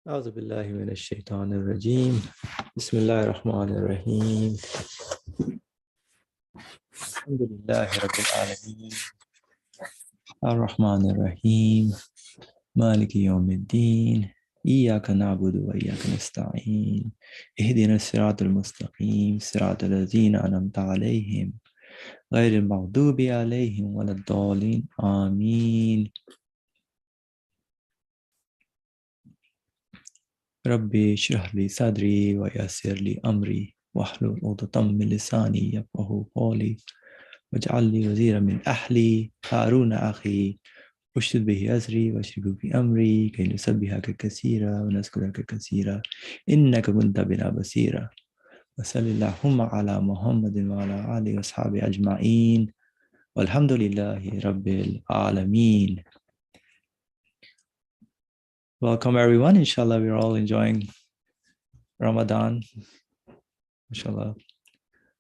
أعوذ بالله من الشيطان الرجيم بسم الله الرحمن الرحيم الحمد لله رب العالمين الرحمن الرحيم مالك يوم الدين إياك نعبد وإياك نستعين اهدنا الصراط المستقيم صراط الذين أنعمت عليهم غير المغضوب عليهم ولا الضالين آمين ربي اشرح لي صدري ويسر لي أمري واحلل عقدة من لساني يفقهوا قولي واجعل لي وزيرا من أهلي هارون أخي اشدد به أزري واشركه في أمري كي نسبحك كثيرا ونذكرك كثيرا إنك كنت بنا بصيرا وصل اللهم على محمد وعلى آله وأصحابه أجمعين والحمد لله رب العالمين. Welcome everyone. Inshallah, we're all enjoying Ramadan. Inshallah.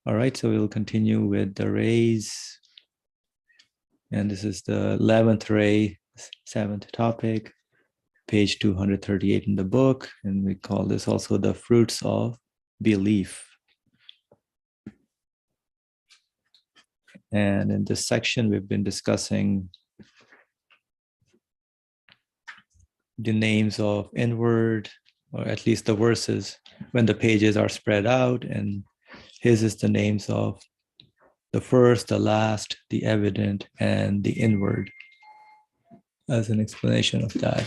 All right, so we'll continue with the rays. And this is the 11th ray, 7th topic, page 238 in the book. And we call this also the fruits of belief. And in this section, we've been discussing the names of inward, or at least the verses, when the pages are spread out. And his is the names of the first, the last, the evident, and the inward, as an explanation of that.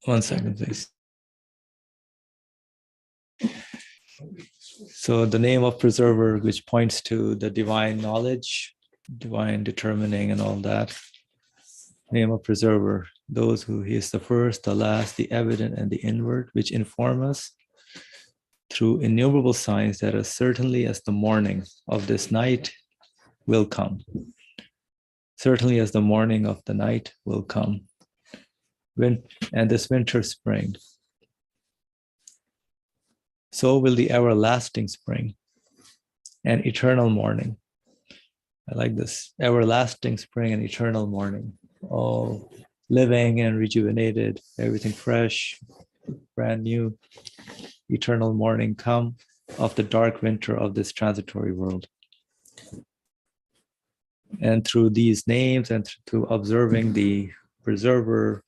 One second, please. So the name of preserver, which points to the divine knowledge, divine determining and all that. Name of preserver, those who he is the first, the last, the evident, and the inward, which inform us through innumerable signs that as certainly as the morning of this night will come. Certainly as the morning of the night will come. And this winter spring. So will the everlasting spring and eternal morning. I like this, everlasting spring and eternal morning, all living and rejuvenated, everything fresh, brand new, eternal morning come of the dark winter of this transitory world. And through these names and through observing the preserver,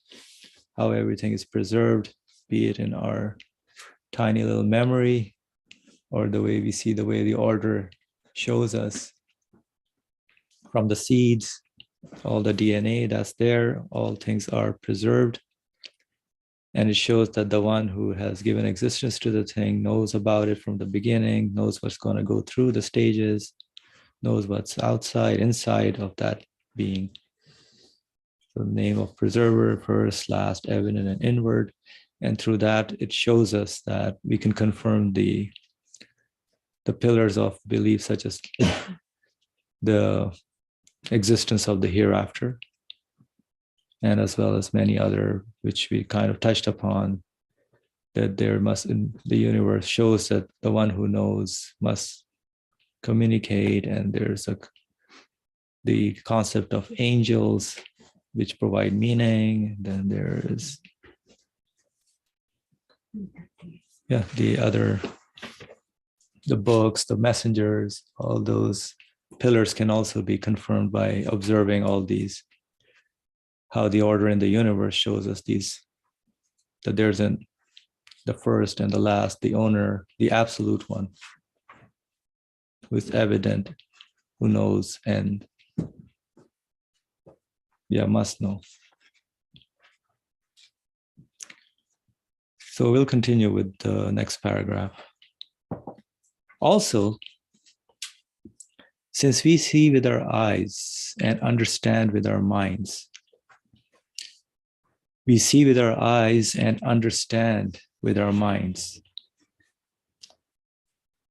how everything is preserved, be it in our tiny little memory or the way we see, the way the order shows us from the seeds, all the DNA that's there, all things are preserved. And it shows that the one who has given existence to the thing knows about it from the beginning, knows what's going to go through the stages, knows what's outside, inside of that being. So the name of preserver, first, last, evident, and inward. And through that, it shows us that we can confirm the pillars of belief, such as the existence of the hereafter, and as well as many other, which we kind of touched upon, that there must, in the universe shows that the one who knows must communicate, and there's the concept of angels, which provide meaning. Then there is, the books, the messengers, all those pillars can also be confirmed by observing all these, how the order in the universe shows us these, that there's the first and the last, the owner, the absolute one, who is evident, who knows, and must know. So we'll continue with the next paragraph. Also, since we see with our eyes and understand with our minds, we see with our eyes and understand with our minds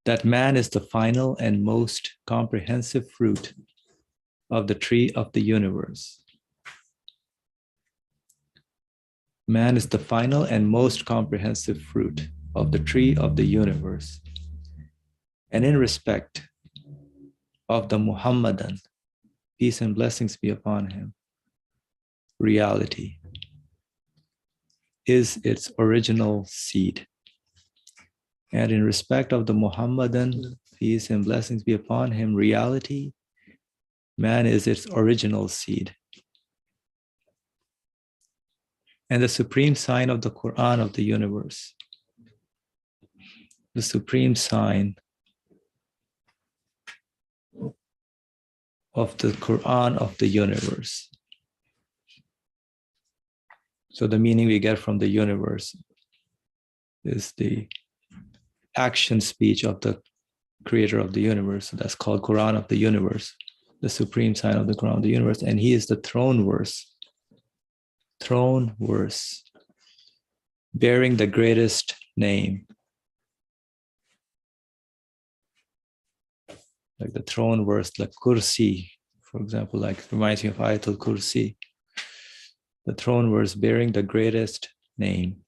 that man is the final and most comprehensive fruit of the tree of the universe. Man is the final and most comprehensive fruit of the tree of the universe. And in respect of the Muhammadan, peace and blessings be upon him, reality, is its original seed. And in respect of the Muhammadan, peace and blessings be upon him, reality, man is its original seed. And the supreme sign of the Quran of the universe, the supreme sign of the Quran of the universe. So the meaning we get from the universe is the action speech of the creator of the universe. So that's called Quran of the universe, the supreme sign of the Quran of the universe. And he is the throne verse, bearing the greatest name. Like the throne verse, like Kursi, for example, like reminds me of Ayatul Kursi. The throne verse bearing the greatest name.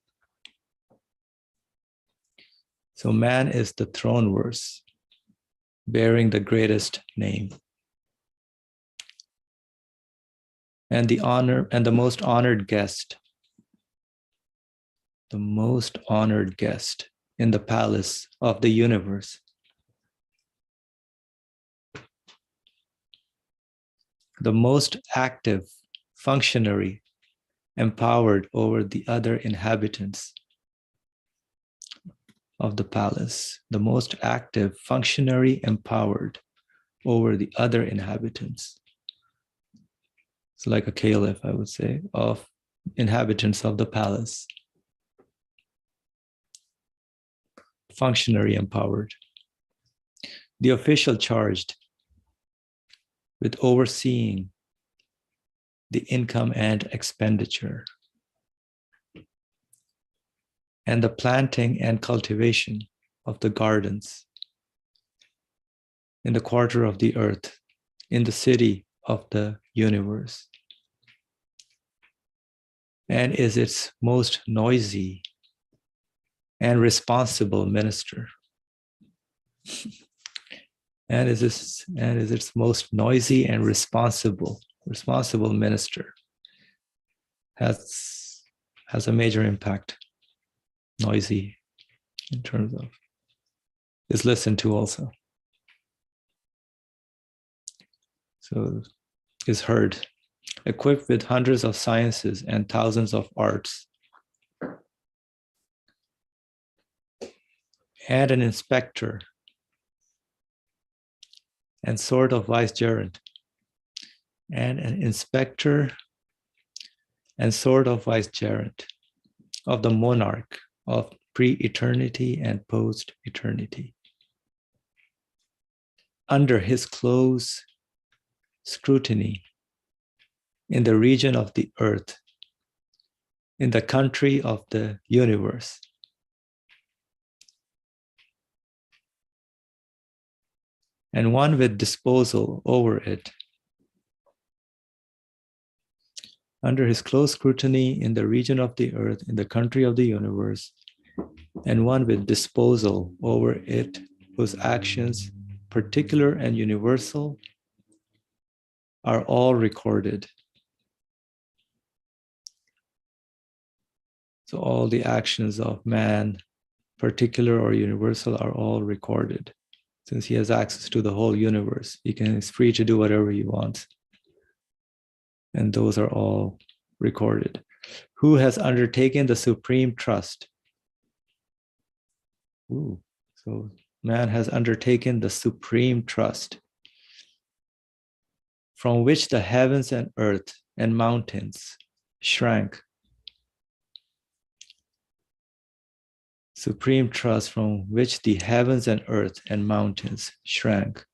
So man is the throne verse, bearing the greatest name. And the honor and the most honored guest, the most honored guest in the palace of the universe. The most active functionary empowered over the other inhabitants of the palace, the most active functionary empowered over the other inhabitants. It's like a caliph, I would say, of inhabitants of the palace. Functionary empowered. The official charged with overseeing the income and expenditure, and the planting and cultivation of the gardens in the quarter of the earth, in the city of the universe, and is its most noisy and responsible minister. And is its most noisy and responsible minister. Has a major impact. Noisy in terms of is listened to also. So is heard, equipped with hundreds of sciences and thousands of arts, and an inspector and sword of vicegerent, and an inspector and sword of vicegerent of the monarch of pre-eternity and post-eternity. Under his close scrutiny in the region of the earth, in the country of the universe, and one with disposal over it. Under his close scrutiny in the region of the earth, in the country of the universe, and one with disposal over it, whose actions, particular and universal, are all recorded. So all the actions of man, particular or universal, are all recorded. Since he has access to the whole universe, he's free to do whatever he wants. And those are all recorded. Who has undertaken the supreme trust? So man has undertaken the supreme trust, from which the heavens and earth and mountains shrank. Supreme trust from which the heavens and earth and mountains shrank,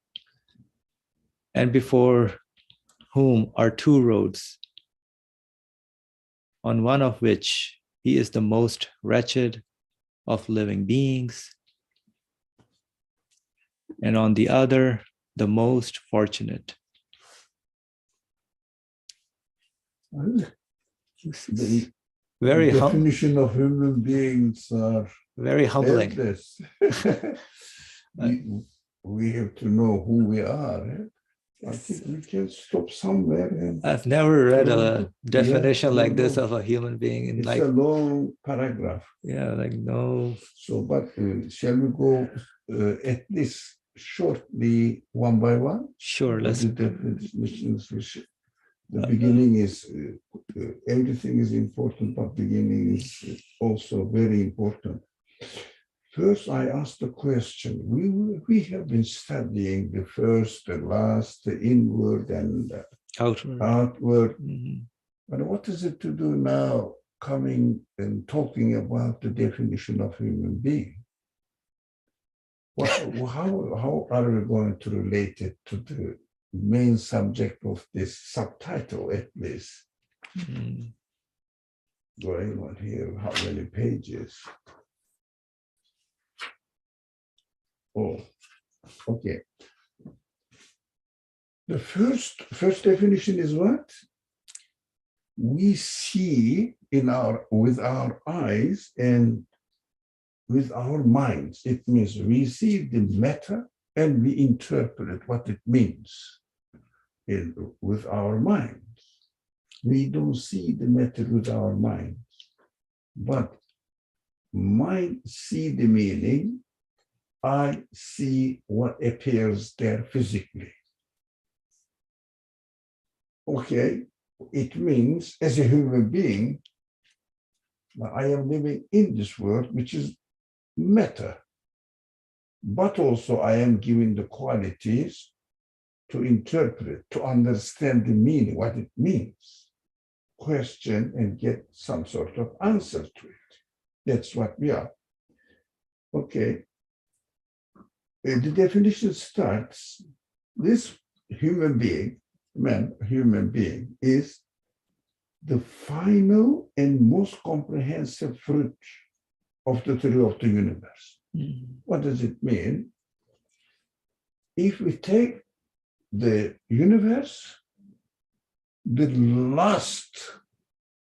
and before whom are two roads, on one of which he is the most wretched of living beings, and on the other, the most fortunate. The Very definition of human beings are very humbling. endless. we have to know who we are. I think we can stop somewhere. And I've never read a Yeah, definition like this no. of a human being in It's like, a long paragraph. yeah, like no. So, but shall we go at least shortly one by one? Sure, What let's. the definitions? The beginning is everything is important, but beginning is also very important. First, I asked the question. We have been studying the first, the last, the inward, and Outward. outward. Mhm. But what is it to do now, coming and talking about the definition of human being? How are we going to relate it to the main subject of this subtitle, at least? Mhm. Going on here, how many pages? Oh, okay. The first definition is what? We see with our eyes and with our minds. It means we see the matter and we interpret what it means with our minds. We don't see the matter with our minds, but mind see the meaning. I see what appears there physically. Okay, it means as a human being, I am living in this world, which is matter, but also I am given the qualities to interpret, to understand the meaning, what it means, question and get some sort of answer to it. That's what we are. Okay. The definition starts, this human being, human being, is the final and most comprehensive fruit of the tree of the universe. Mhm. What does it mean? If we take the universe, the last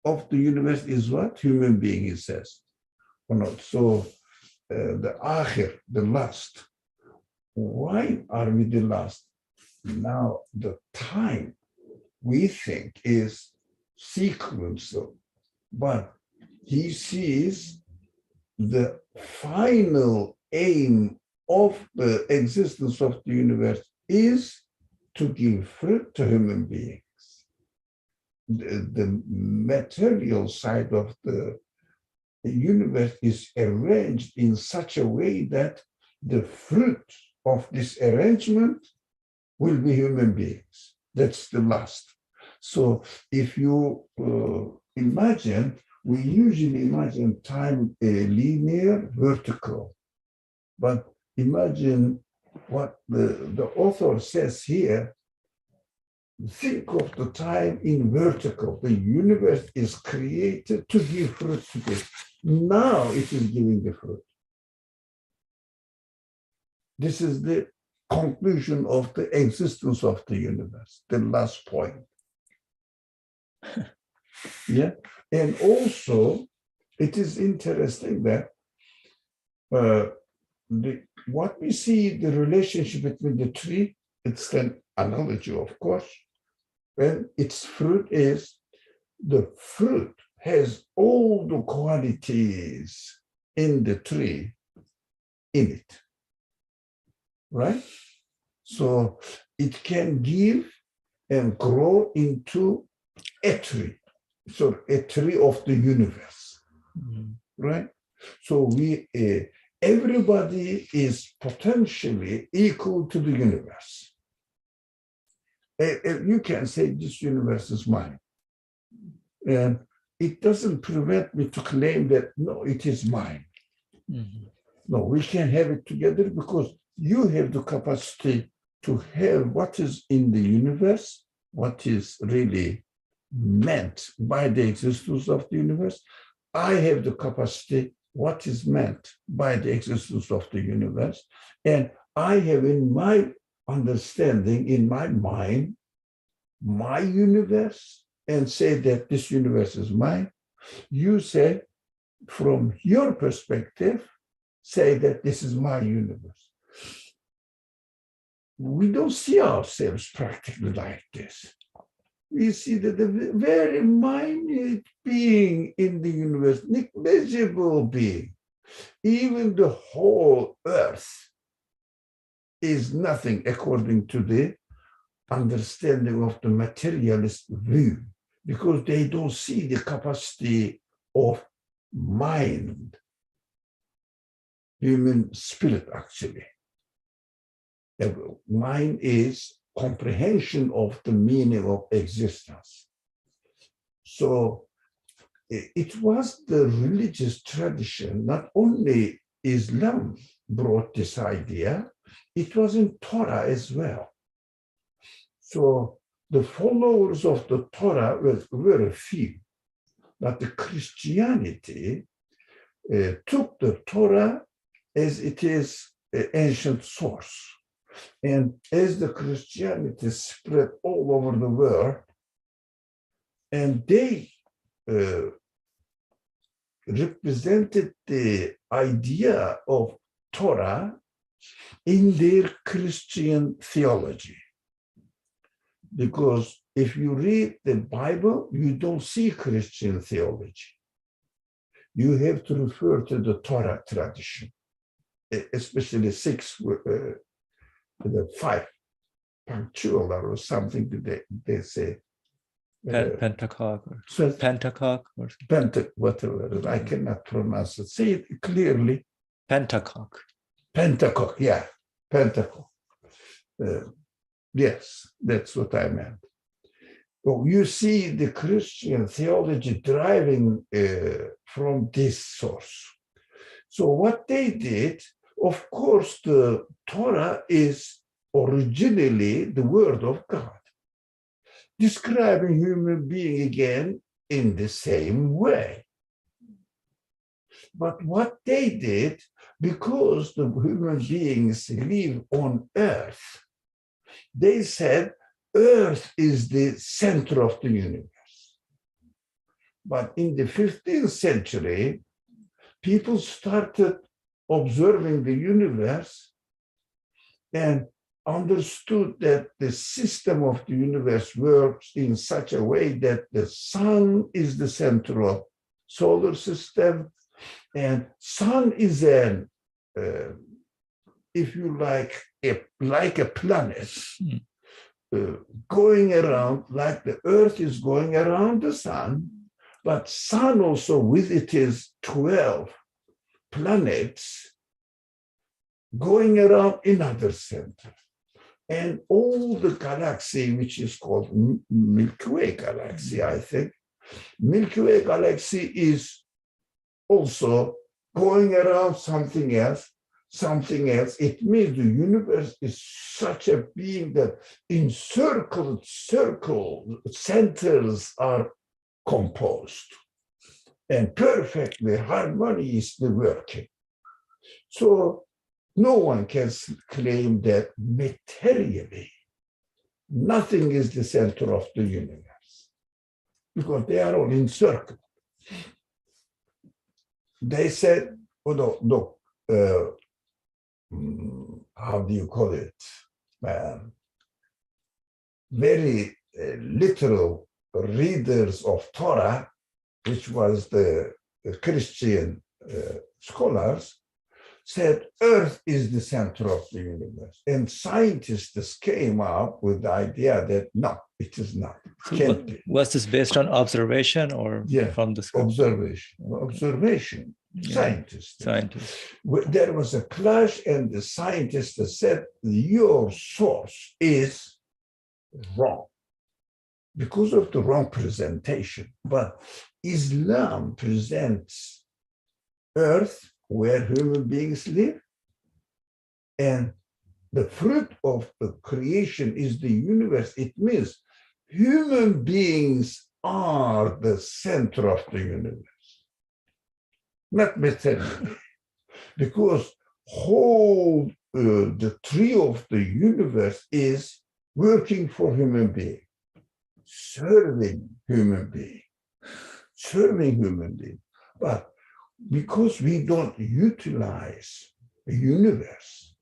of the universe is what? Human being, it says. Or not. So the akhir, the last. Why are we the last? Now the time we think is sequential, but he sees the final aim of the existence of the universe is to give fruit to human beings. The material side of the universe is arranged in such a way that the fruit of this arrangement will be human beings. That's the last. So if you imagine, we usually imagine time linear, vertical. But imagine what the author says here. Think of the time in vertical. The universe is created to give fruit to this. Now it is giving the fruit. This is the conclusion of the existence of the universe, the last point. Yeah. And also, it is interesting that what we see, the relationship between the tree, it's an analogy, of course, and its fruit is, the fruit has all the qualities in the tree in it, right? So it can give and grow into a tree, so a tree of the universe, right? So everybody is potentially equal to the universe. You can say this universe is mine. And it doesn't prevent me to claim that, no, it is mine. Mhm. No, we can have it together because you have the capacity to have what is in the universe, what is really meant by the existence of the universe. I have the capacity, what is meant by the existence of the universe. And I have in my understanding, in my mind, my universe, and say that this universe is mine. You say, from your perspective, say that this is my universe. we don't see ourselves practically like this. We see that the very minute being in the universe, negligible being, even the whole earth is nothing according to the understanding of the materialist view, because they don't see the capacity of mind, human spirit actually. Mind is comprehension of the meaning of existence. So it was the religious tradition, not only Islam brought this idea, it was in Torah as well. So the followers of the Torah were very few, but the Christianity took the Torah as it is an ancient source. And as the Christianity spread all over the world, and they represented the idea of Torah in their Christian theology. Because if you read the Bible, you don't see Christian theology. You have to refer to the Torah tradition, especially the five punctual or something that they say. Pentecost or Pentecost or whatever. I cannot pronounce it. Say it clearly. Pentecost. Pentecost, yeah, Pentecost. Yes, that's what I meant. So you see the Christian theology driving from this source. So what they did, of course, the Torah is originally the word of God, describing human being again in the same way. But what they did, because the human beings live on earth, they said earth is the center of the universe. But in the 15th century, people started observing the universe and understood that the system of the universe works in such a way that the sun is the center of solar system, and sun is an, if you like a planet going around, like the earth is going around the sun, but sun also with its 12 planets going around another center. And all the galaxy, which is called Milky Way galaxy, I think, Milky Way galaxy is also going around something else. It means the universe is such a being that encircled centers are composed and perfectly harmoniously working. So no one can claim that materially nothing is the center of the universe, because they are all encircled. They said, oh, no, how do you call it? Very literal readers of Torah, which was the Christian scholars, said earth is the center of the universe. And scientists came up with the idea that no, it is not. It can't be. Was this based on observation or from the scripture? Observation. Yeah. Scientists. There was a clash, and the scientists said, your source is wrong because of the wrong presentation. But Islam presents earth where human beings live, and the fruit of the creation is the universe. It means human beings are the center of the universe, not materially, because the tree of the universe is working for human being, serving human being. But because we don't utilize the universe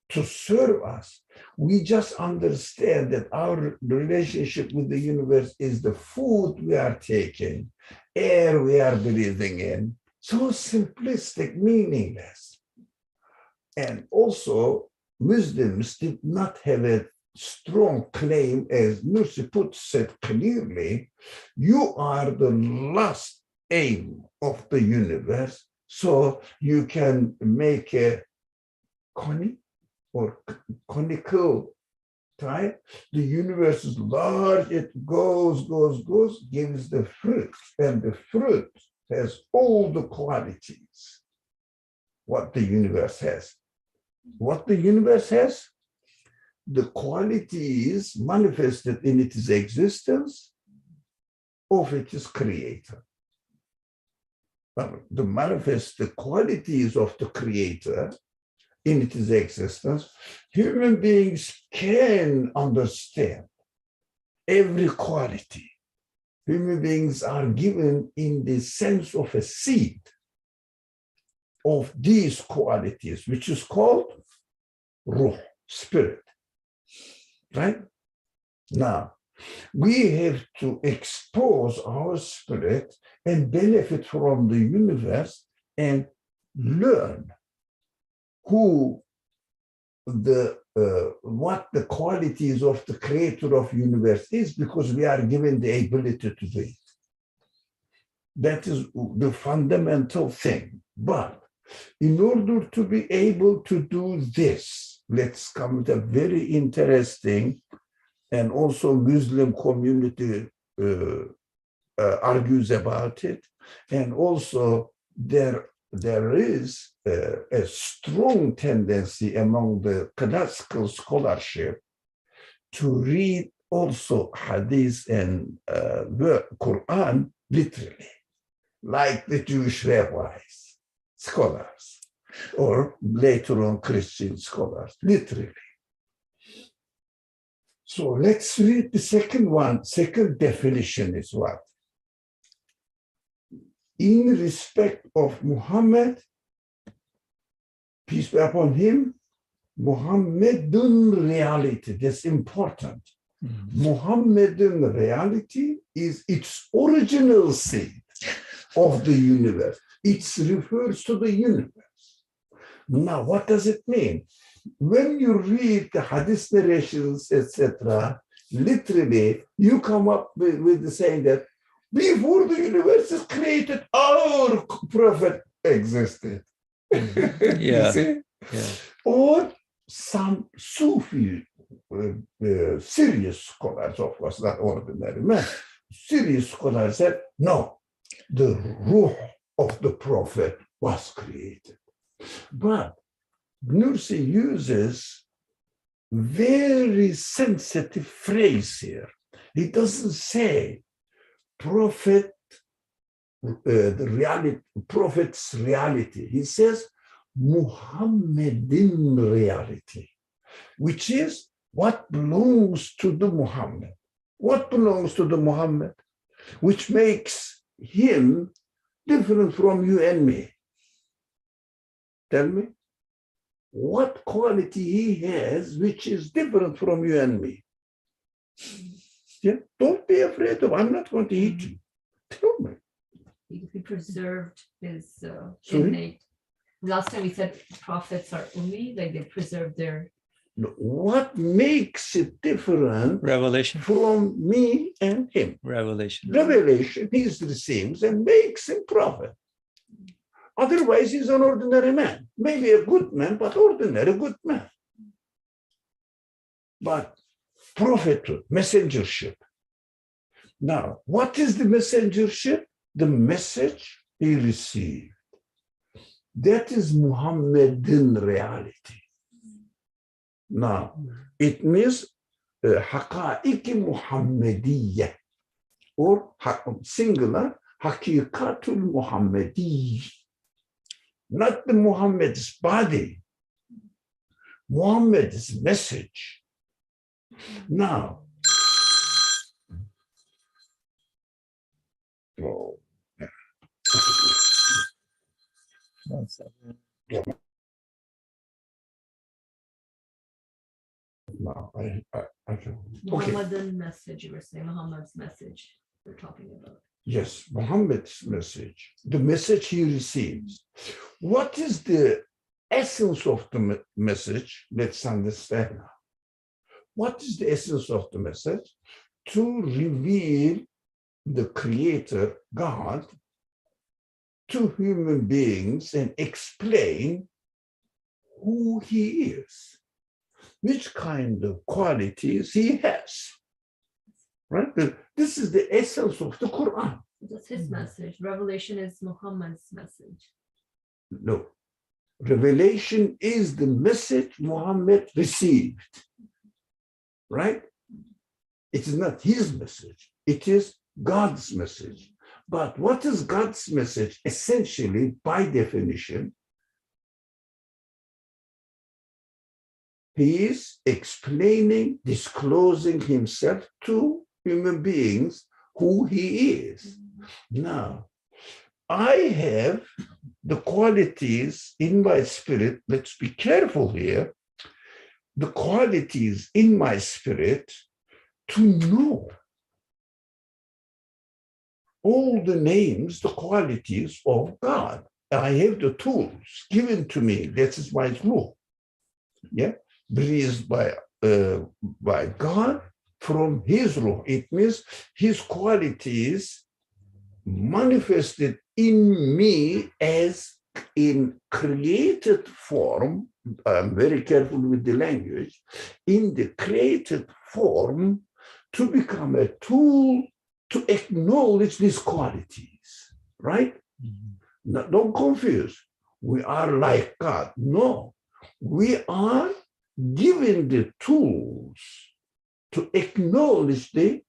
to serve us, We just understand that our relationship with the universe is the food we are taking, air we are breathing in. So simplistic, meaningless. And also, Muslims did not have a strong claim, as Nursi Put said clearly, you are the last aim of the universe, so you can make a conic or conical type. The universe is large, it goes, gives the fruit, and the fruit has all the qualities what the universe has. What the universe has, the qualities manifested in its existence of its creator. The qualities of the creator in its existence, human beings can understand every quality. Human beings are given in the sense of a seed of these qualities, which is called ruh, spirit, right? Now, we have to expose our spirit and benefit from the universe and learn what the qualities of the creator of universe is, because we are given the ability to do it. That is the fundamental thing. But in order to be able to do this, let's come with a very interesting, and also Muslim community argues about it. And also there is a strong tendency among the classical scholarship to read also Hadith and Quran literally, like the Jewish rabbis, scholars, or later on Christian scholars, literally. So let's read the second one. Second definition is what? In respect of Muhammad, peace be upon him, Muhammadun reality, that's important. Muhammadan reality is its original seed of the universe. It refers to the universe. Now, what does it mean? When you read the hadith narrations, etc., literally, you come up with the saying that before the universe is created, our prophet existed. You see? Yeah. Or some Sufi, serious scholars, of course, not ordinary men, serious scholars said, no, the ruh of the prophet was created. But Nursi uses very sensitive phrase here. He doesn't say prophet, prophet's reality. He says Muhammadin reality, which is what belongs to the Muhammad. What belongs to the Muhammad, which makes him different from you and me. Tell me, what quality he has which is different from you and me? Yeah, don't be afraid of, I'm not going to hit you. Tell me. He preserved his innate. Last time we said prophets are ummi, like they preserve their. What makes it different? Revelation from me and him. Revelation He receives and makes him prophet. Otherwise, he's an ordinary man. Maybe a good man, but ordinary good man. But prophethood, messengership. Now, what is the messengership? The message he received. That is Muhammadan reality. Now, it means haqa'iq Muhammadiyya, or singular, haqiqatul Muhammadiyya. Not the Muhammad's body, Muhammad's message. Now, oh, now. I can. Okay. Muhammadan message, you were saying Muhammad's message we're talking about. Yes, Muhammad's message, the message he receives. What is the essence of the message? Let's understand now. What is the essence of the message? To reveal the Creator, God, to human beings and explain who he is, which kind of qualities he has. Right? This is the essence of the Quran. That's his message. Revelation is Muhammad's message. No. Revelation is the message Muhammad received. Right? It is not his message. It is God's message. But what is God's message? Essentially, by definition, he is explaining, disclosing himself to human beings who he is. Now, I have the qualities in my spirit. Let's be careful here. The qualities in my spirit to know all the names, the qualities of God. I have the tools given to me. That is my law. Yeah, breathed by God from his law. It means his qualities manifested in me as in created form. I'm very careful with the language. In the created form to become a tool to acknowledge these qualities, right? No, don't confuse. We are like God. No, we are given the tools to acknowledge the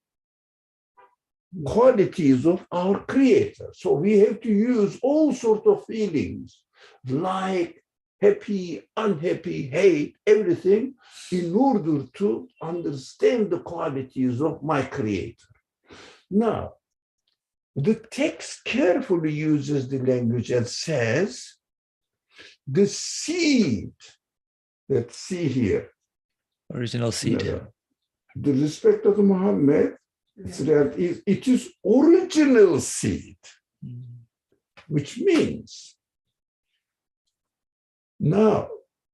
qualities of our Creator. So we have to use all sorts of feelings, like happy, unhappy, hate, everything, in order to understand the qualities of my Creator. Now, the text carefully uses the language and says, the seed, let's see here. Original seed. The respect of Muhammad, it is original seed, which means now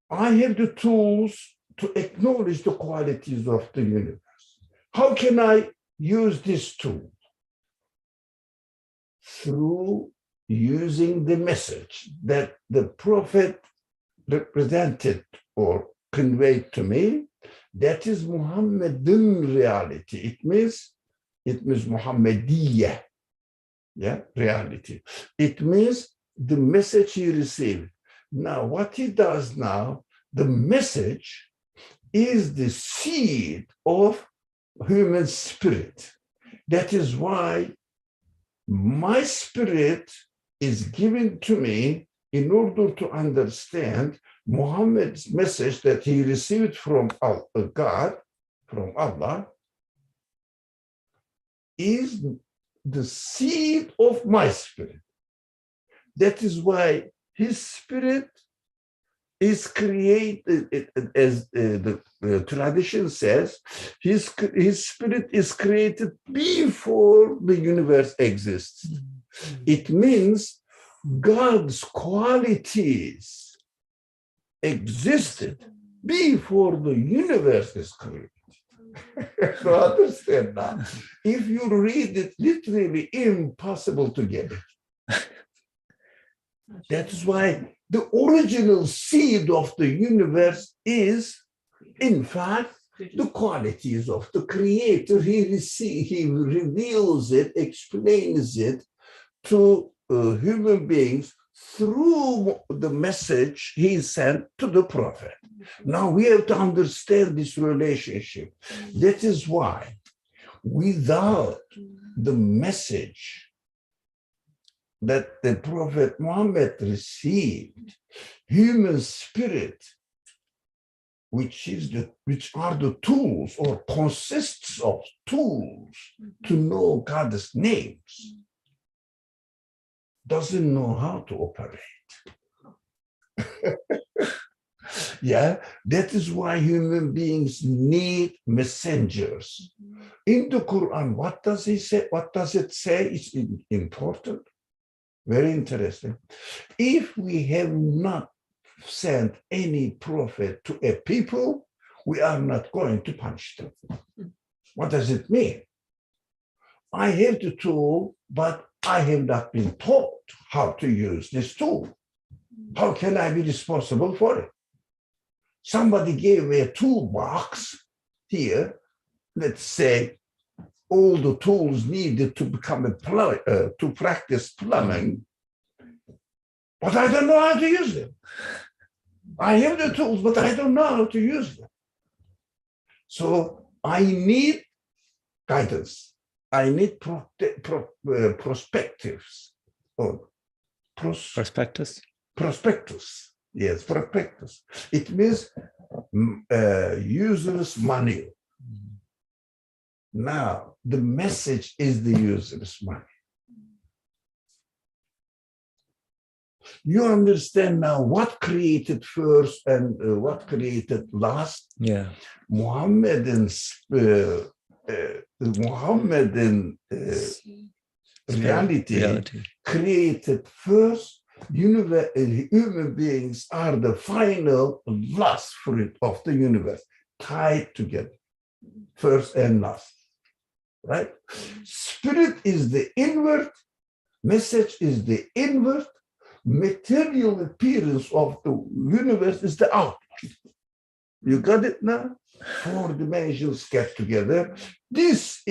I have the tools to acknowledge the qualities of the universe. How can I use this tool? Through using the message that the prophet represented or conveyed to me. That is Muhammadan reality. It means Muhammadiyah, yeah, reality. It means the message he received. Now, what he does now, the message is the seed of human spirit. That is why my spirit is given to me in order to understand Muhammad's message that he received from God, from Allah, is the seed of my spirit. That is why his spirit is created, as the tradition says, his spirit is created before the universe exists. It means God's qualities existed before the universe is created. So understand now. If you read it literally, impossible to get it. That is why the original seed of the universe is, in fact, the qualities of the Creator. He reveals it, explains it to human beings through the message he sent to the prophet. Now we have to understand this relationship. That is why without the message that the Prophet Muhammad received, human spirit, which are the tools or consists of tools to know God's names, doesn't know how to operate. Yeah, that is why human beings need messengers. In the Quran, what does he say? What does it say? It's important. Very interesting. If we have not sent any prophet to a people, we are not going to punish them. What does it mean? I have the tool, but I have not been taught how to use this tool. How can I be responsible for it? Somebody gave me a toolbox here, let's say, all the tools needed to become a plumber, to practice plumbing, but I don't know how to use them. I have the tools, but I don't know how to use them. So I need guidance. I need perspectives. Prospectus. Prospectus. Yes, prospectus. It means user's manual. Now, the message is the user's manual. You understand now what created first and what created last? Yeah. Muhammadan reality created first. Human beings are the final last fruit of the universe, tied together, first and last, right? Spirit is the inward, message is the inward, material appearance of the universe is the outward. You got it now? 4 dimensions get together. This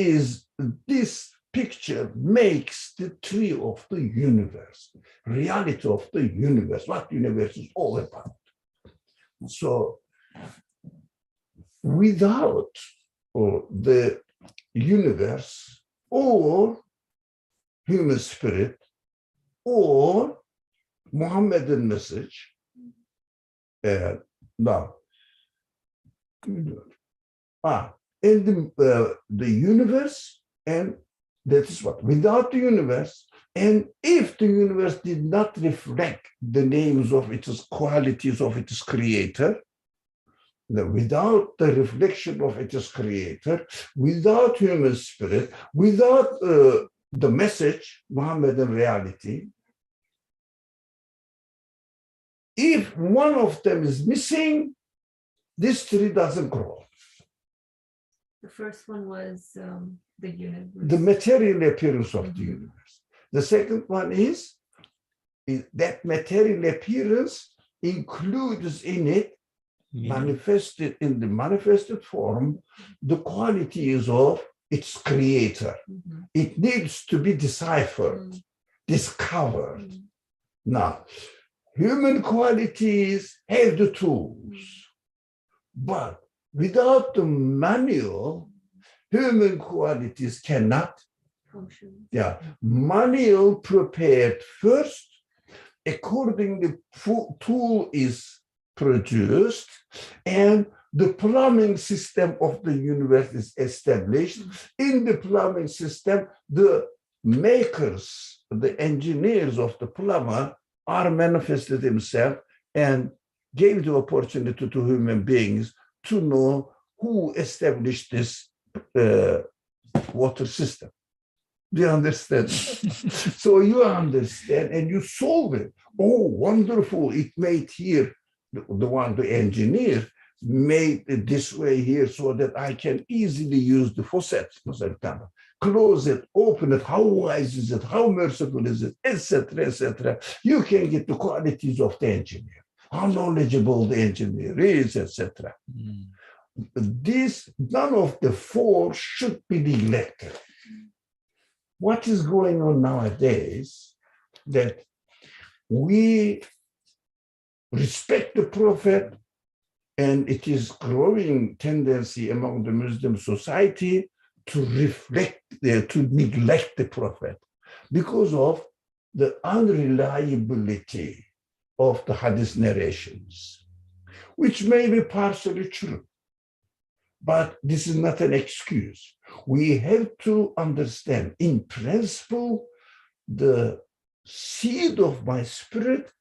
picture makes the tree of the universe, reality of the universe, what the universe is all about. So without the universe or human spirit or Muhammadan message, now, in the universe, and that is what, without the universe, and if the universe did not reflect the names of its qualities of its creator, without the reflection of its creator, without human spirit, without the message, Muhammadan reality, if one of them is missing, this tree doesn't grow. The first one was the universe. The material appearance of the universe. The second one is that material appearance includes in it, manifested in the manifested form, the qualities of its creator. It needs to be deciphered, discovered. Now, human qualities have the tools, but without the manual, human qualities cannot function. Yeah, manual prepared first, accordingly, tool is produced, and the plumbing system of the universe is established. In the plumbing system, the makers, the engineers of the plumber are manifested themselves and gave the opportunity to human beings to know who established this water system. Do you understand? So you understand and you solve it. Oh, wonderful. It made here, the engineer made it this way here so that I can easily use the faucet, close it, open it, how wise is it, how merciful is it, etc., etc. You can get the qualities of the engineer, how knowledgeable the engineer is, etc. This, none of the 4 should be neglected. What is going on nowadays, that we respect the prophet, and it is growing tendency among the Muslim society to reflect, to neglect the prophet because of the unreliability of the hadith narrations, which may be partially true. But this is not an excuse. We have to understand, in principle, the seed of my spirit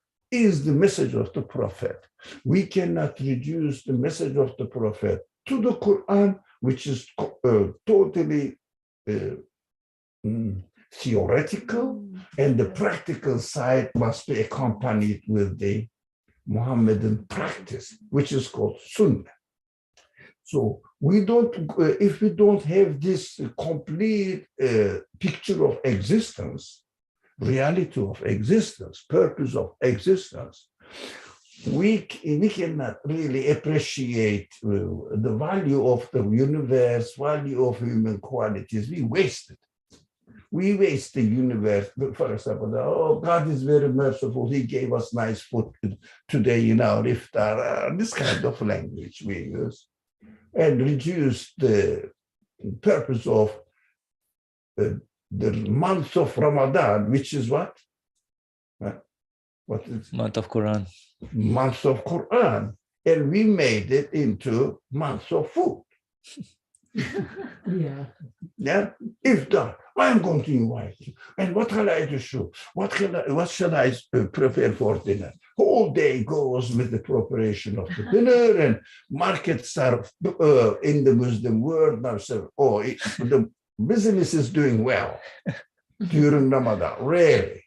is the message of the Prophet. We cannot reduce the message of the Prophet to the Quran, which is totally theoretical, and the practical side must be accompanied with the Muhammadan practice, which is called Sunnah. So we don't, if we don't have this complete picture of existence, reality of existence, purpose of existence, we cannot really appreciate the value of the universe, value of human qualities. We waste it. We waste the universe. For example, oh, God is very merciful. He gave us nice food today in our iftar. This kind of language we use, and reduce the purpose of the month of Ramadan, which is what? What is Month of Quran. month of Quran, and we made it into month of food. Yeah. If that, I'm going to invite you. And what shall I do? What shall I prepare for dinner? Whole day goes with the preparation of the dinner, and markets are in the Muslim world now. So, the business is doing well during Ramadan. Really.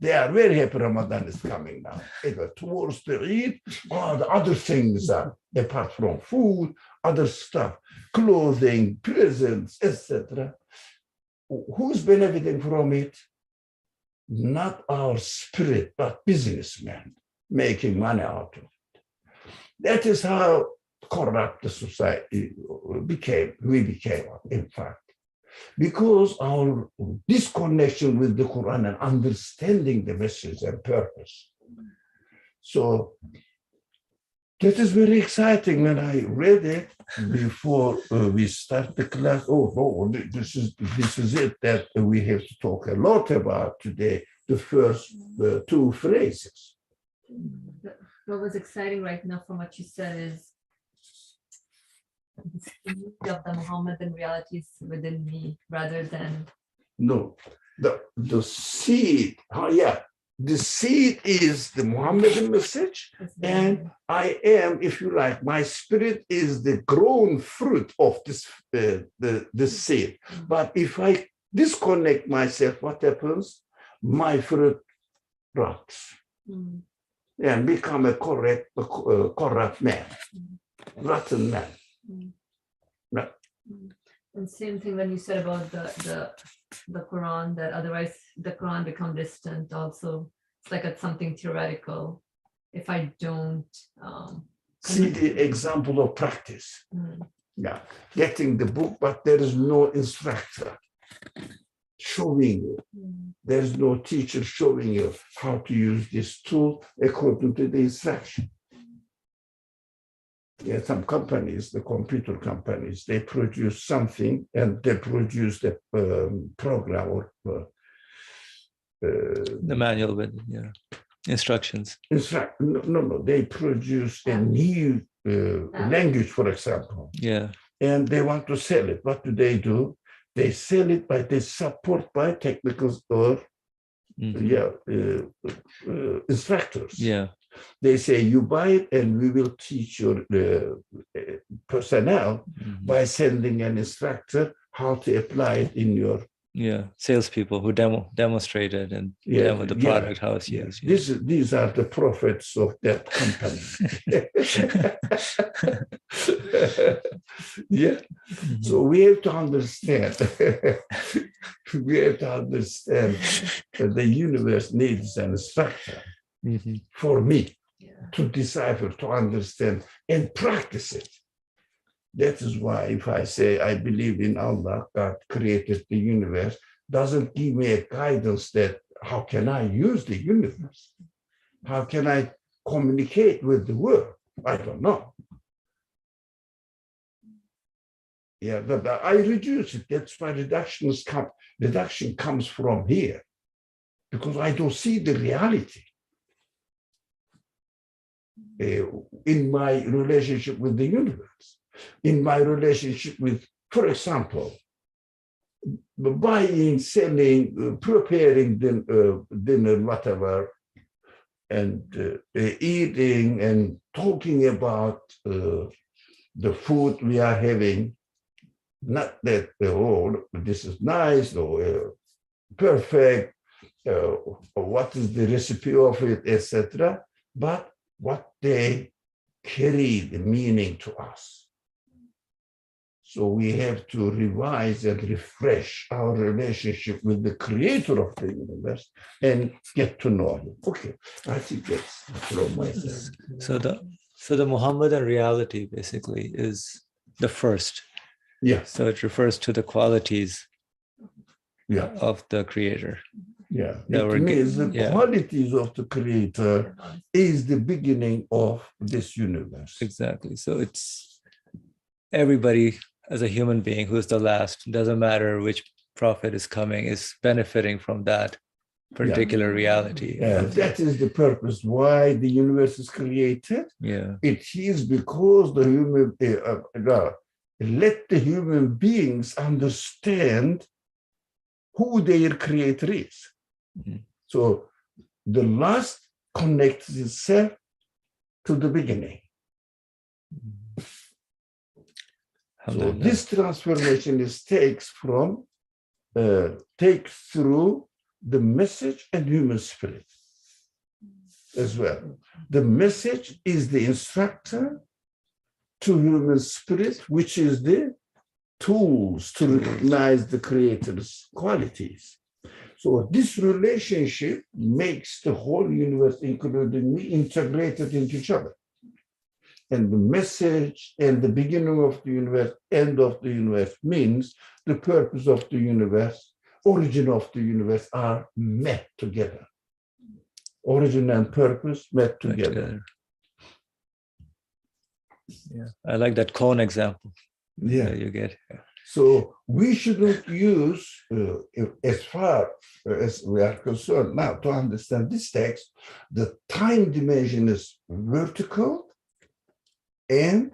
They are very happy Ramadan is coming now. Towards the Eid, all the other things are, apart from food, other stuff, clothing, presents, etc. Who's benefiting from it? Not our spirit, but businessmen making money out of it. That is how corrupt the society became, in fact. Because our disconnection with the Quran and understanding the message and purpose. So that is very exciting. When I read it before we start the class, this is it that we have to talk a lot about today, the first two phrases. What was exciting right now from what you said is the need of the Muhammadan realities within me rather than the seed. The seed is the Muhammadan message, and I am, if you like, my spirit is the grown fruit of this the seed. But if I disconnect myself, what happens? My fruit rots and become a corrupt man, rotten man. Right. And same thing when you said about the Quran, that otherwise the Quran become distant also. It's like it's something theoretical. If I don't see the example of practice. Getting the book, but there is no instructor showing you. There's no teacher showing you how to use this tool according to the instruction. Some companies, the computer companies, they produce something and they produce the program or The manual with instructions. No, they produce a new language, for example. And they want to sell it. What do? They sell it by they support by technicals or instructors. They say you buy it and we will teach your personnel by sending an instructor how to apply it in your salespeople who demonstrated and demo the product how it's used. These are the prophets of that company. So we have to understand. We have to understand that the universe needs an instructor. For me to decipher, to understand, and practice it. That is why if I say I believe in Allah, God created the universe, doesn't give me a guidance that how can I use the universe? How can I communicate with the world? I don't know. But I reduce it. That's why reduction comes from here, because I don't see the reality. In my relationship with the universe, in my relationship with, for example, buying, selling, preparing dinner, whatever, eating and talking about the food we are having. Not that, oh, this is nice or perfect, or what is the recipe of it, etc., but what they carry the meaning to us. So we have to revise and refresh our relationship with the creator of the universe and get to know him. Okay, I think that's from myself. So the Muhammadan reality basically is the first. Yeah. So it refers to the qualities of the creator. Yeah. It means the qualities of the creator is the beginning of this universe. Exactly. So it's everybody as a human being who's the last, doesn't matter which prophet is coming, is benefiting from that particular reality. Yeah, that is the purpose why the universe is created. Yeah. It is because the human let the human beings understand who their creator is. Mm-hmm. So the last connects itself to the beginning. So this transformation takes through the message and human spirit as well. The message is the instructor to human spirit, which is the tools to recognize the creator's qualities. So this relationship makes the whole universe, including me, integrated into each other. And the message and the beginning of the universe, end of the universe means the purpose of the universe, origin of the universe are met together. Origin and purpose met together. Yeah, I like that cone example. Yeah, that you get. So we shouldn't use, as far as we are concerned now, to understand this text, the time dimension is vertical, and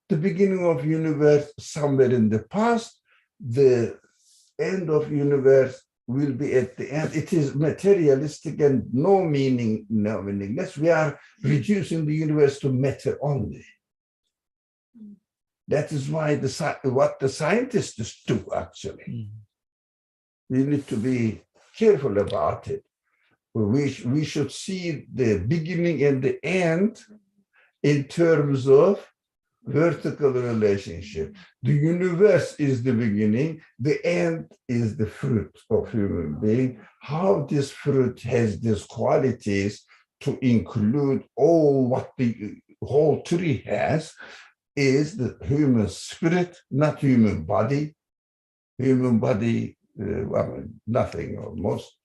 the beginning of universe somewhere in the past, the end of universe will be at the end. It is materialistic and no meaningless. We are reducing the universe to matter only. That is why what the scientists do, actually. We need to be careful about it. We should see the beginning and the end in terms of vertical relationship. The universe is the beginning, the end is the fruit of human being. How this fruit has these qualities to include all what the whole tree has is the human spirit, not human body. Human body, well, nothing almost.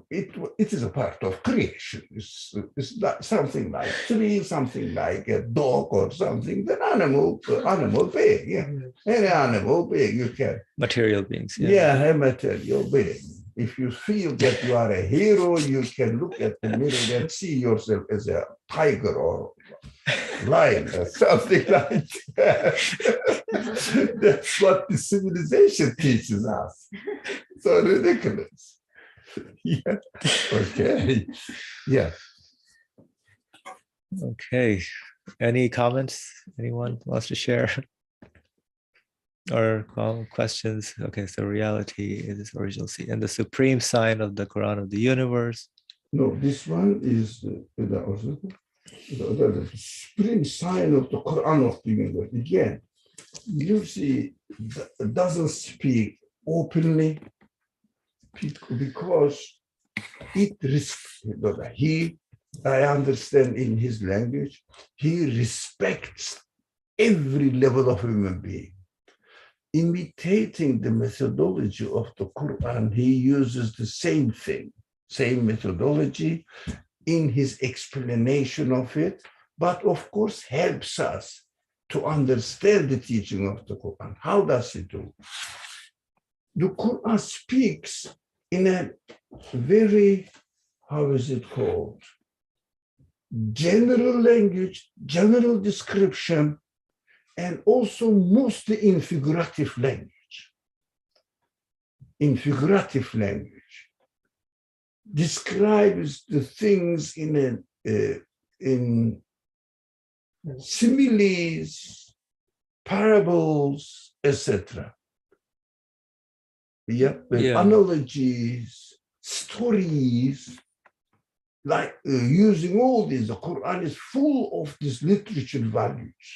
It is a part of creation. It's not something like tree, something like a dog or something. An animal being, yeah. Any animal being you can. Material beings. Yeah, a material being. If you feel that you are a hero, you can look at the mirror and see yourself as a tiger or lion or something like that. That's what the civilization teaches us. So ridiculous. Yeah. Okay. Yeah. Okay. Any comments? Anyone wants to share? Or questions? Okay, so reality is original seed and the supreme sign of the Quran of the universe. No, this one is the supreme sign of the Quran of the universe. Again, you see, it doesn't speak openly because I understand in his language, he respects every level of human being. Imitating the methodology of the Quran, he uses the same thing, same methodology in his explanation of it, but of course helps us to understand the teaching of the Quran. How does he do? The Quran speaks in a very, how is it called? General language, general description, and also mostly in figurative language. In figurative language. describes the things in similes, parables, etc. Yeah, Yeah. analogies, stories, like using all these. The Quran is full of these literature values.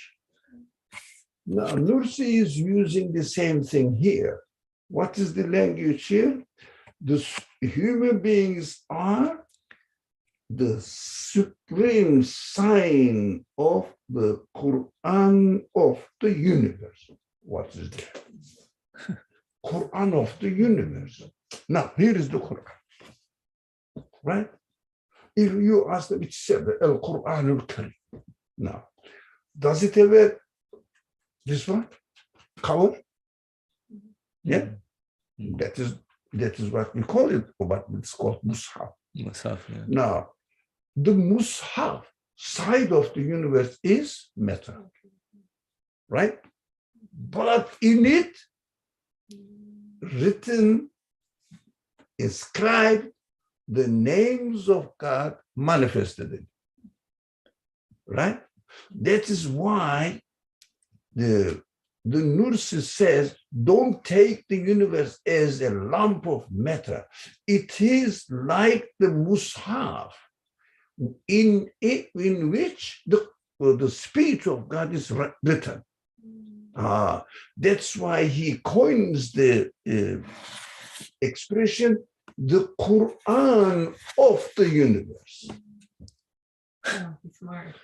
Now, Nursi is using the same thing here. What is the language here? The human beings are the supreme sign of the Quran of the universe. What is that? Quran of the universe. Now, here is the Quran, right? If you ask them, it said Al Quran al Karim. Now, does it have this one cover? Yeah, that is what we call it, but it's called Mus'haf. Musaf, yeah. Now, the Mus'haf side of the universe is matter, right? But in it, written, inscribed, the names of God manifested in, right? That is why the Nursi says, don't take the universe as a lump of matter. It is like the Mus'haf, in which the speech of God is written. That's why he coins the expression, the Quran of the universe. Oh, he's smart.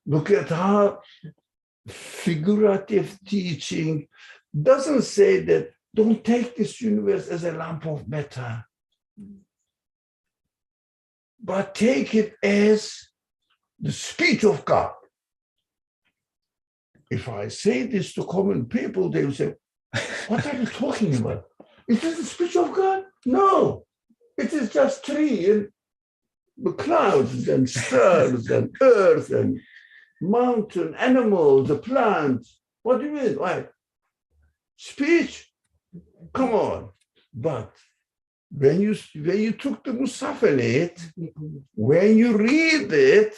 Look at how figurative teaching doesn't say that don't take this universe as a lump of matter, but take it as the speech of God. If I say this to common people, they will say, what are you talking about? Is this the speech of God? No, it is just tree and the clouds and stars and earth and mountain, animals, the plants. What do you mean? Why? Speech? Come on. But when you took the Musaf in it, when you read it,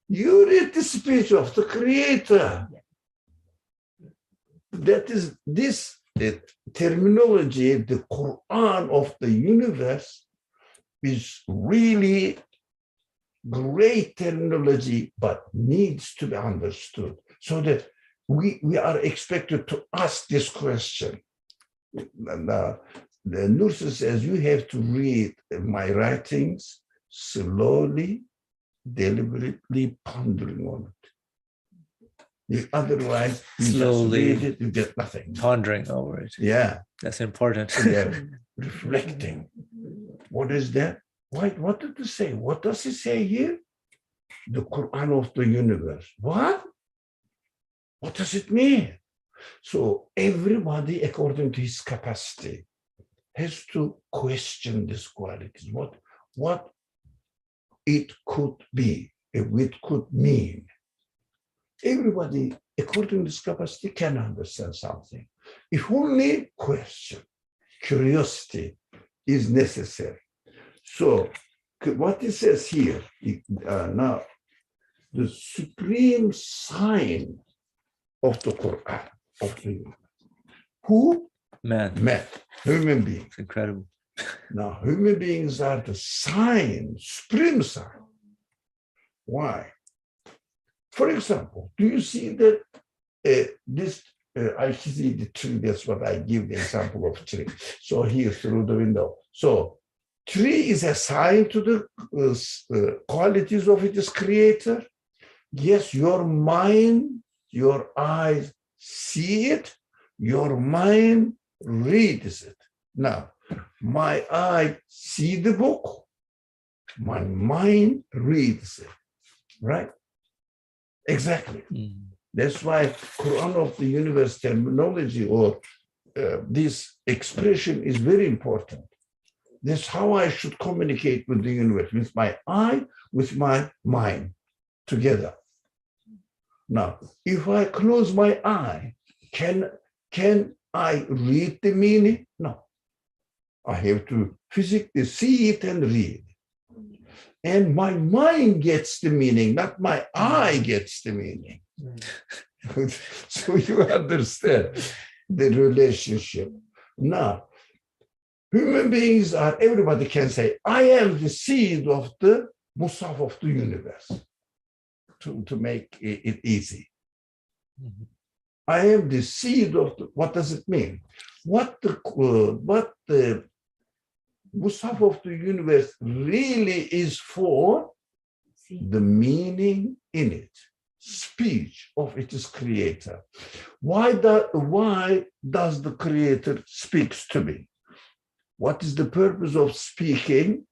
you read the speech of the Creator. That is this terminology, the Quran of the universe, is really great terminology, but needs to be understood so that we are expected to ask this question. And, the Nursi says you have to read my writings slowly, deliberately pondering on it. If otherwise, you Slowly just read it, you get nothing. pondering over it. Yeah, That's important. yeah. Reflecting. What is that? What did it say? What does it say here? The Quran of the universe. What? What does it mean? So everybody, according to his capacity, has to question these qualities. What it could be, it could mean. Everybody, according to his capacity, can understand something. If only question, curiosity is necessary. So what it says here, now, the supreme sign of the Quran, of the universe. Who? Man, Human beings. it's incredible. Now, human beings are the sign, supreme sign. Why? For example, do you see that I see the tree, that's what I give the example of tree. So here through the window. So tree is a sign to the qualities of its creator. Yes, your mind, your eyes see it, your mind reads it. Now, my eye see the book, my mind reads it, right? Exactly. That's why Quran of the universe terminology or this expression is very important. That's how I should communicate with the universe, with my eye, with my mind together. Now, if I close my eye, can I read the meaning? No. I have to physically see it and read. And my mind gets the meaning, not my eye gets the meaning. So you understand the relationship. Now, human beings are, everybody can say, I am the seed of the Musaf of the universe, to make it easy. I am the seed of the, what does it mean? What the Musaf of the universe really is for, the meaning in it, speech of its creator. Why does the creator speaks to me? What is the purpose of speaking?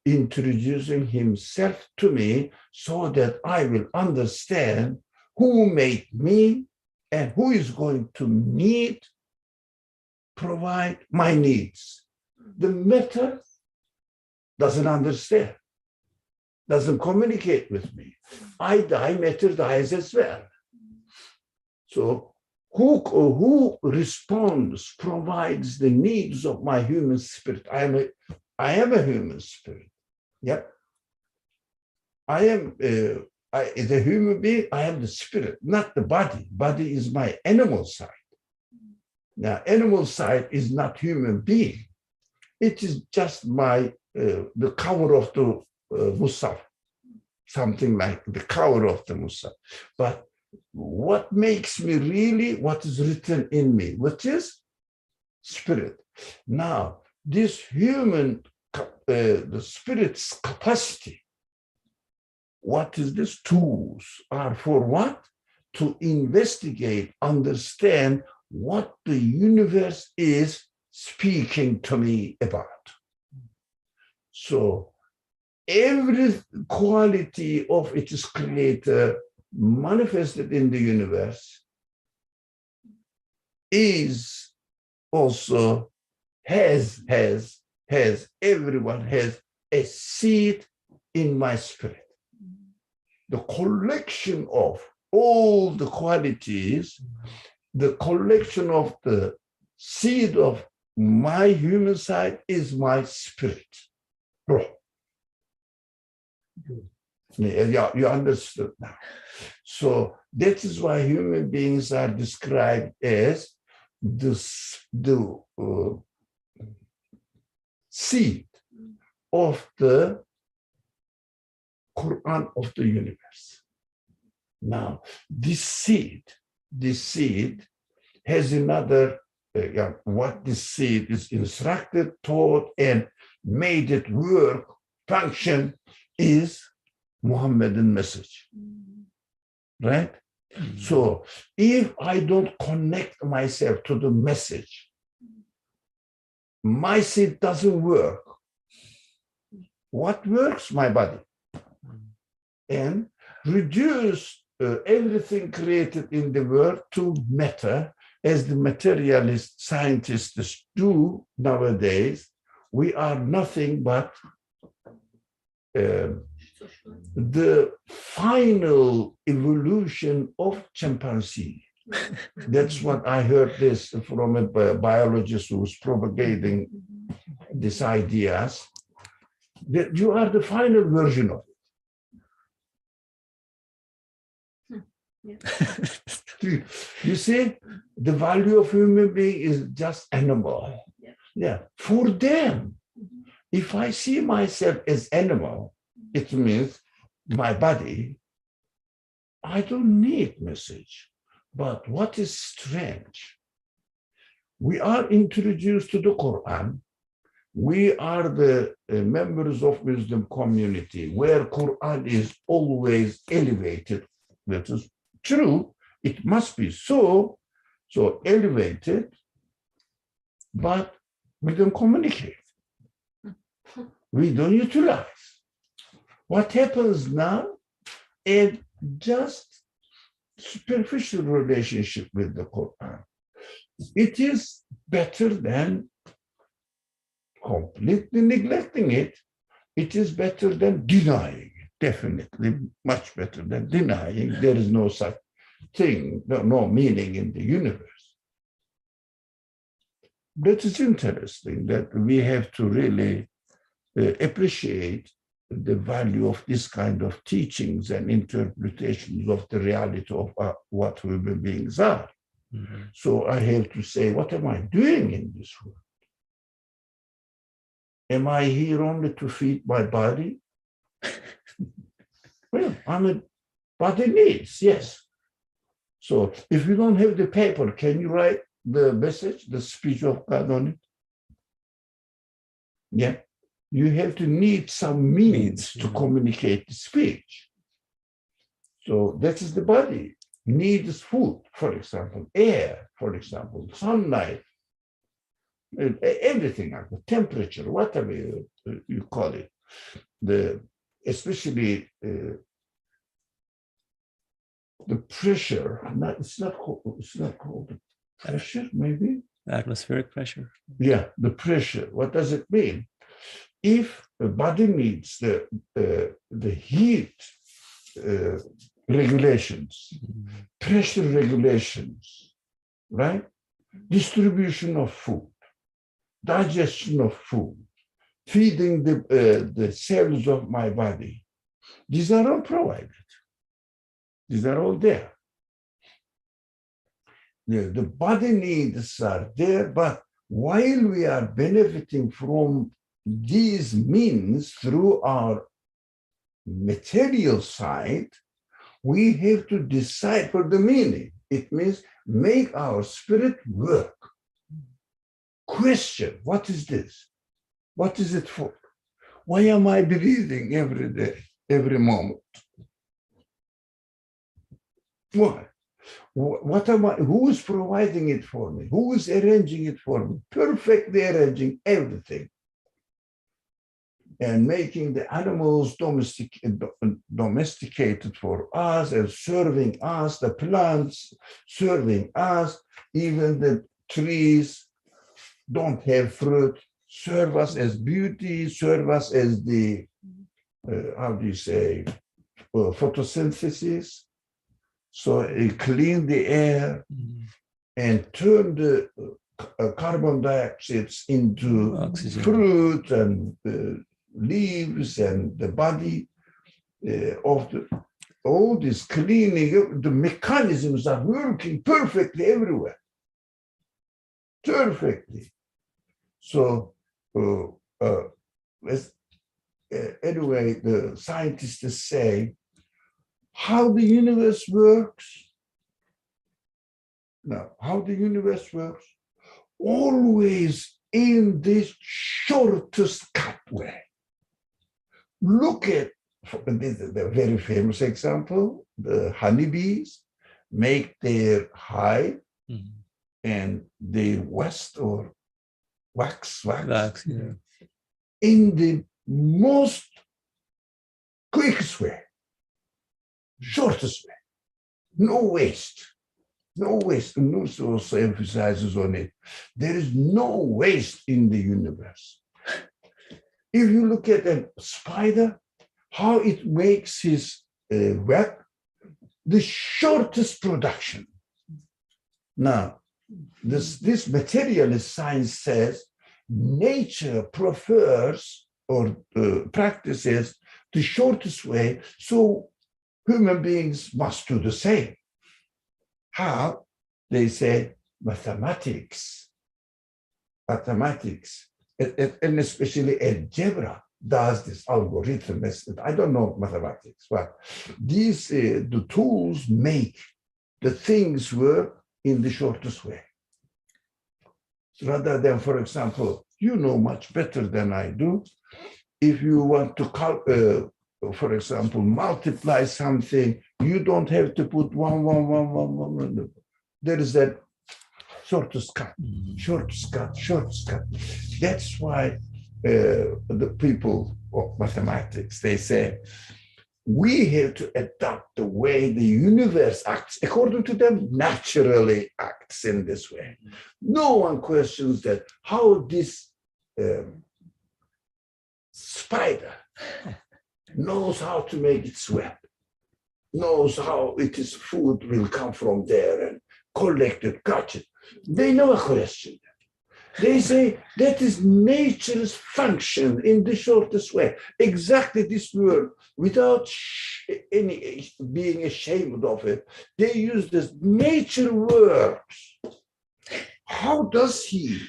Introducing himself to me so that I will understand who made me and who is going to provide my needs. The matter doesn't understand, doesn't communicate with me. I die, matter dies as well. So who responds, provides the needs of my human spirit? I am a human spirit. Yep. I am as a human being, I am the spirit, not the body. Body is my animal side. Now, animal side is not human being. It is just my the cover of the Musaf, something like the cover of the Musaf. But what makes me really what is written in me, which is spirit. Now, this human, the spirit's capacity, what is this? Tools are for what? To investigate, understand what the universe is speaking to me about. So every quality of its creator manifested in the universe is also everyone has a seed in my spirit. The collection of all the qualities, the collection of the seed of my human side is my spirit. Yeah, you understood now. So that is why human beings are described as the seed of the Quran of the universe. Now, this seed has another, what this seed is instructed, taught, and made it work, function, is Muhammadan message, right? So if I don't connect myself to the message, my seed doesn't work. What works? My body. And reduce everything created in the world to matter, as the materialist scientists do nowadays. We are nothing but the final evolution of chimpanzee. That's what I heard this from a biologist who was propagating these ideas, that you are the final version of it. You see, the value of human being is just animal. Yeah. For them, if I see myself as animal, it means my body, I don't need message. But what is strange, we are introduced to the Quran. We are the members of wisdom community where Quran is always elevated. That is true. It must be so elevated, but we don't communicate. We don't utilize. What happens now is just superficial relationship with the Quran. It is better than completely neglecting it. It is better than denying it, definitely much better than denying there is no such thing, no meaning in the universe. that is interesting that we have to really appreciate the value of this kind of teachings and interpretations of the reality of what human beings are. Mhm. So I have to say, what am I doing in this world? Am I here only to feed my body? Well, I'm a body needs, yes. So if you don't have the paper, can you write the message, the speech of God on it? Yeah. You have to need some means to communicate the speech. So that is the body. Needs food, for example, air, for example, sunlight, everything like the temperature, whatever you call it. Especially the pressure. It's not called pressure, maybe? Atmospheric pressure. Yeah, the pressure. What does it mean? If the body needs the heat regulations, pressure regulations, right? Distribution of food, digestion of food, feeding the cells of my body. These are all provided. These are all there. The body needs are there, but while we are benefiting from these means through our material side, we have to decide for the meaning. It means make our spirit work. Question, what is this? What is it for? Why am I breathing every day, every moment? Why? What am I? Who is providing it for me? Who is arranging it for me? Perfectly arranging everything. And making the animals domesticated for us and serving us, the plants serving us, even the trees don't have fruit, serve us as beauty, serve us as the, how do you say, photosynthesis. So it clean the air and turn the carbon dioxide into Oxygen. fruit and leaves and the body of all this cleaning. The mechanisms are working perfectly everywhere. Perfectly. So anyway, the scientists say how the universe works. Now, how the universe works? Always in this shortest cut way. Look at the very famous example, the honeybees make their hive and they wax in the most quickest way, shortest way, no waste. No waste. And Nuss also emphasizes on it. There is no waste in the universe. If you look at a spider, how it makes his web, the shortest production. Now, this materialist science says nature prefers or practices the shortest way, so human beings must do the same. How? They say mathematics, and especially algebra does this algorithm. I don't know mathematics, but these the tools make the things work in the shortest way. Rather than, for example, you know much better than I do. If you want to for example, multiply something, you don't have to put 1, 1, 1, 1, 1. There is that shortest cut. That's why the people of mathematics, they say, we have to adapt the way the universe acts, according to them, naturally acts in this way. No one questions that how this spider knows how to make its web, knows how its food will come from there and collect it, catch it. They never question that. They say that is nature's function in the shortest way. Exactly this word, without any being ashamed of it. They use this nature works. How does he?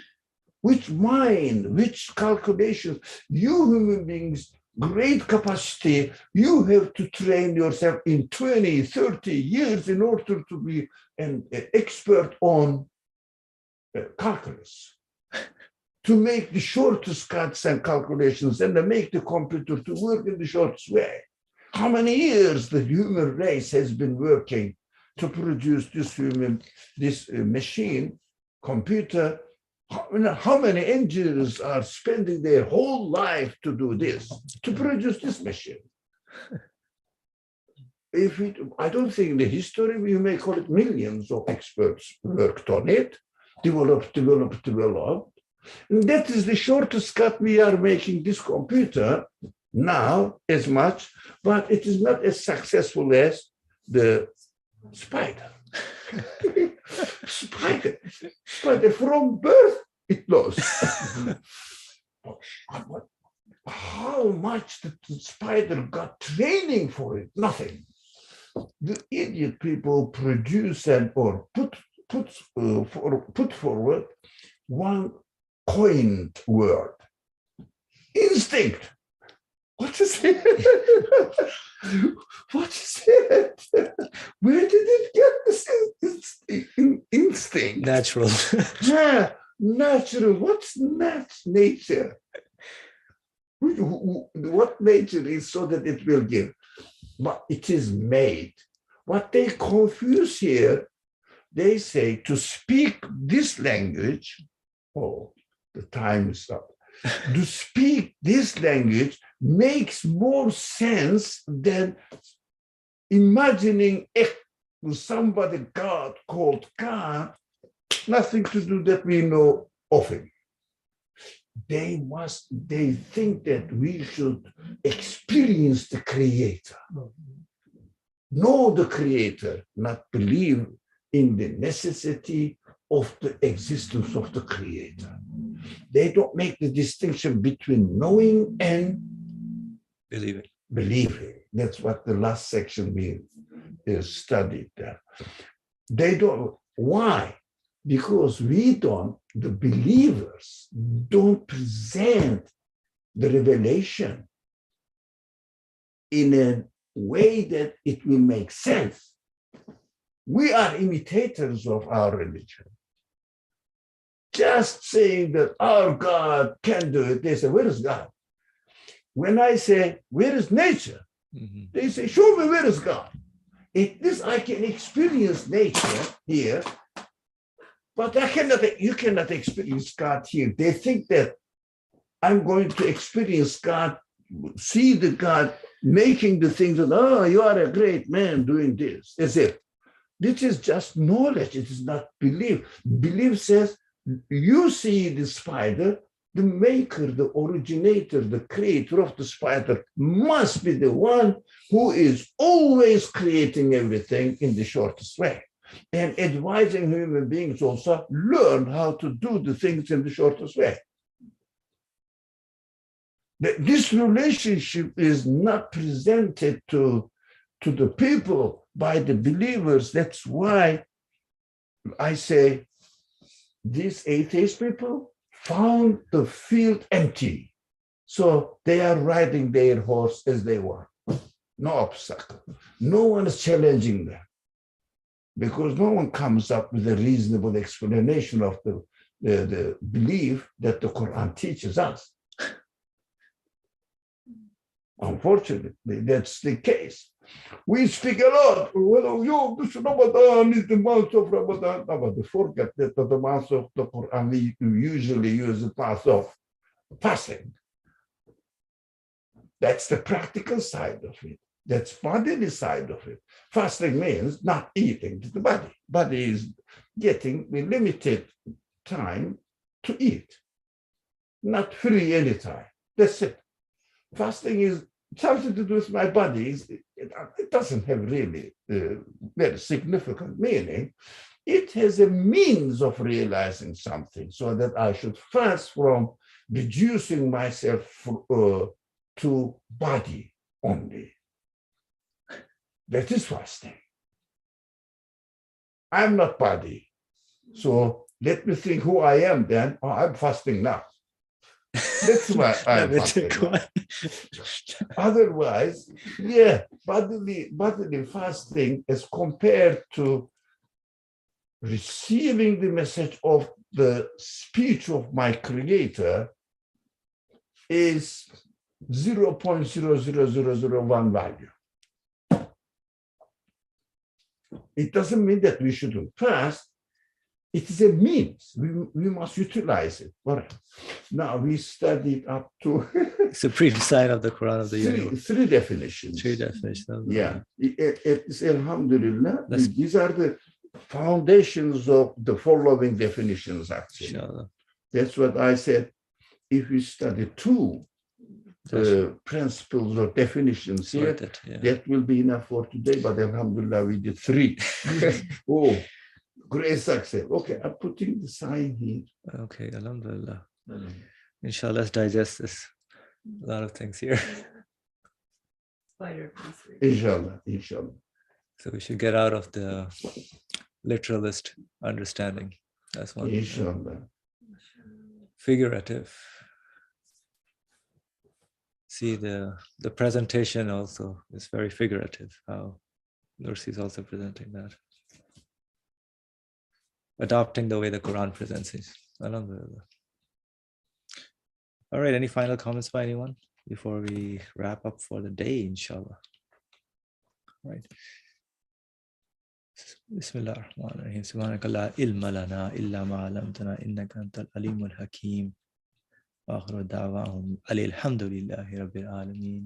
Which mind, which calculations? You human beings, great capacity, you have to train yourself in 20, 30 years in order to be an expert on calculus, to make the shortest cuts and calculations and to make the computer to work in the shortest way. How many years the human race has been working to produce this machine, computer? How many engineers are spending their whole life to do this, to produce this machine? I don't think in the history, we may call it millions of experts worked on it, developed. And that is the shortest cut we are making this computer now as much, but it is not as successful as the spider. Spider from birth, it knows. How much the spider got training for it? Nothing. The idiot people produce or put forward one coined word: instinct. What is it? What is it? Where did it get this instinct? Natural. Yeah, natural. What's nature? What nature is so that it will give? But it is made. What they confuse here, they say to speak this language, oh, the time is up. To speak this language makes more sense than imagining somebody God called God, nothing to do that we know of him. They think that we should experience the Creator, know the Creator, not believe in the necessity of the existence of the Creator. They don't make the distinction between knowing and believing. That's what the last section we studied there. They don't. Why? Because the believers don't present the revelation in a way that it will make sense. We are imitators of our religion. Just saying that our God can do it, they say, where is God? When I say, where is nature? Mm-hmm. They say, show me where is God. I can experience nature here, but you cannot experience God here. They think that I'm going to experience God, see the God making the things, and oh, you are a great man doing this, as if this is just knowledge. It is not belief. Belief says, you see the spider, the maker, the originator, the creator of the spider must be the one who is always creating everything in the shortest way. And advising human beings also learn how to do the things in the shortest way. This relationship is not presented to the people by the believers. That's why I say these atheist people found the field empty. So they are riding their horse as they want. No obstacle. No one is challenging them, because no one comes up with a reasonable explanation of the belief that the Quran teaches us. Unfortunately, that's the case. We speak a lot. Well, this Ramadan is the month of Ramadan. No, but forget that the month of the Quran, we usually use the month of fasting. That's the practical side of it. That's bodily side of it. Fasting means not eating to the body. Body is getting the limited time to eat, not free anytime. That's it. Fasting is something to do with my body. It doesn't have really very significant meaning. it has a means of realizing something, so that I should fast from reducing myself to body only. That is fasting. I'm not body. So let me think who I am then. Oh, I'm fasting now. That's why I'm fasting now. Otherwise, yeah, bodily fasting as compared to receiving the message of the speech of my creator is 0.00001 value. It doesn't mean that we shouldn't fast. It is a means. We must utilize it. All right. Now we studied up to Supreme sign of the Quran of the universe. three definitions. Three definitions. Yeah. It's Alhamdulillah. That's- These are the foundations of the following definitions, actually. Inshallah. That's what I said. If we study two principles or definitions here, Worth it, yeah. that will be enough for today. But Alhamdulillah, we did three. Oh, great success. Okay, I'm putting the sign here. Okay, Alhamdulillah. Inshallah, let's digest this. A lot of things here. Spider piece. Inshallah, inshallah. So we should get out of the literalist understanding. That's one. Inshallah. Figurative. See, the presentation also is very figurative, how Nursi is also presenting that. Adopting the way the Quran presents it. Alhamdulillah. All right, any final comments by anyone before we wrap up for the day, inshallah? All right. Bismillah ar-Rahman ar-Rahim. Subhanaka la ilma lana illa ma 'allamtana innaka antal alimul hakim. Wa akhiru da'wahum alhamdulillahi rabbil alamin.